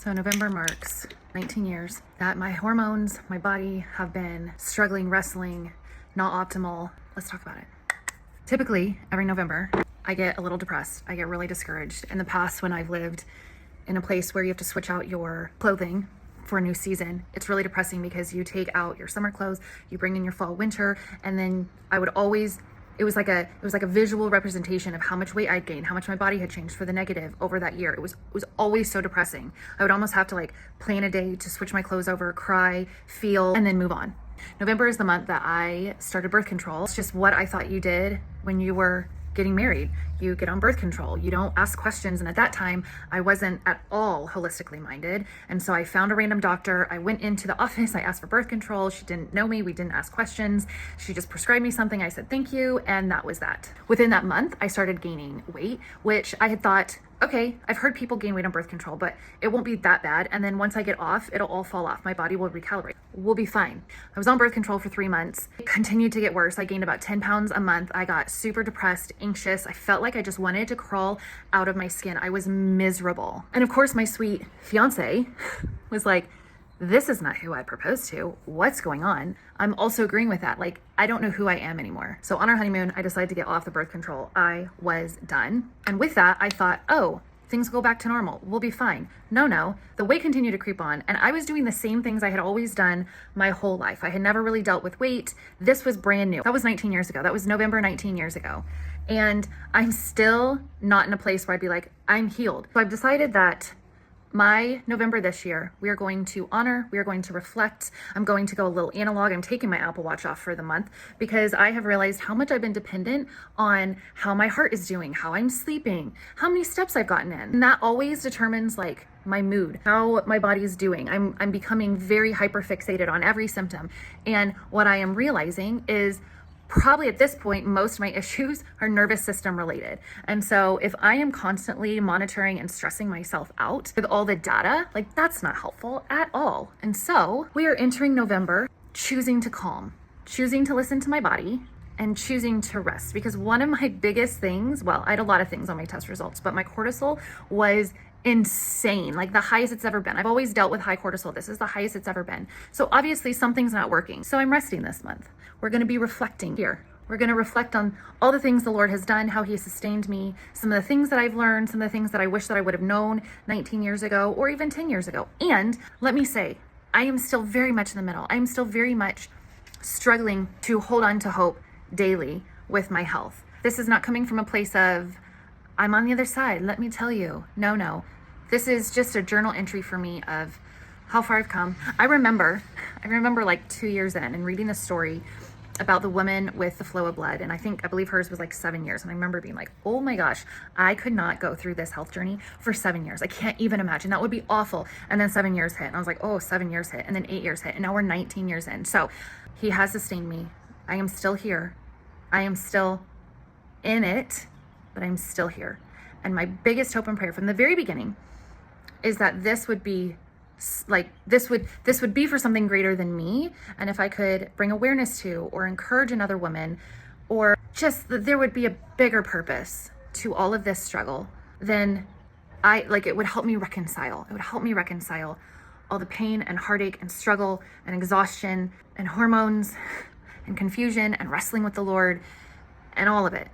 So November marks 19 years that my hormones, my body have been struggling, wrestling, not optimal. Let's talk about it. Typically, every November, I get a little depressed. I get really discouraged. In the past, when I've lived in a place where you have to switch out your clothing for a new season, it's really depressing because you take out your summer clothes, you bring in your fall, winter, and then I would always, it was like a visual representation of how much weight I'd gained, how much my body had changed for the negative over that year. It was always so depressing. I would almost have to like plan a day to switch my clothes over, cry, feel, and then move on. November is the month that I started birth control. It's just what I thought you did when you were getting married. You get on birth control. You don't ask questions. And at that time, I wasn't at all holistically minded. And so I found a random doctor. I went into the office. I asked for birth control. She didn't know me. We didn't ask questions. She just prescribed me something. I said, thank you. And that was that. Within that month, I started gaining weight, which I had thought, okay, I've heard people gain weight on birth control, but it won't be that bad. And then once I get off, it'll all fall off. My body will recalibrate. We'll be fine. I was on birth control for 3 months. It continued to get worse. I gained about 10 pounds a month. I got super depressed, anxious. I felt like I just wanted to crawl out of my skin. I was miserable. And of course, my sweet fiance was like, this is not who I proposed to. What's going on? I'm also agreeing with that. Like, I don't know who I am anymore. So on our honeymoon, I decided to get off the birth control. I was done. And with that, I thought, oh, things go back to normal. We'll be fine. No, the weight continued to creep on. And I was doing the same things I had always done my whole life. I had never really dealt with weight. This was brand new. That was 19 years ago. That was November 19 years ago. And I'm still not in a place where I'd be like, I'm healed. So I've decided that my November this year, we are going to honor, we are going to reflect. I'm going to go a little analog. I'm taking my Apple Watch off for the month because I have realized how much I've been dependent on how my heart is doing, how I'm sleeping, how many steps I've gotten in. And that always determines like my mood, how my body is doing. I'm becoming very hyper fixated on every symptom. And what I am realizing is probably at this point, most of my issues are nervous system related. And so if I am constantly monitoring and stressing myself out with all the data, like that's not helpful at all. And so we are entering November, choosing to calm, choosing to listen to my body, and choosing to rest. Because one of my biggest things, well, I had a lot of things on my test results, but my cortisol was insane, like the highest it's ever been. I've always dealt with high cortisol. This is the highest it's ever been. So obviously something's not working. So I'm resting this month. We're going to be reflecting here. We're going to reflect on all the things the Lord has done, how he has sustained me, some of the things that I've learned, some of the things that I wish that I would have known 19 years ago or even 10 years ago. And let me say, I am still very much in the middle. I am still very much struggling to hold on to hope daily with my health. This is not coming from a place of, I'm on the other side. Let me tell you, no. This is just a journal entry for me of how far I've come. I remember like 2 years in and reading the story about the woman with the flow of blood. And I believe hers was like 7 years. And I remember being like, oh my gosh, I could not go through this health journey for 7 years. I can't even imagine. That would be awful. And then 7 years hit. And I was like, oh, 7 years hit. And then 8 years hit. And now we're 19 years in. So he has sustained me. I am still here. I am still in it, but I'm still here. And my biggest hope and prayer from the very beginning is that this would be like, this would be for something greater than me. And if I could bring awareness to or encourage another woman, or just that there would be a bigger purpose to all of this struggle, then it would help me reconcile. It would help me reconcile all the pain and heartache and struggle and exhaustion and hormones and confusion and wrestling with the Lord and all of it.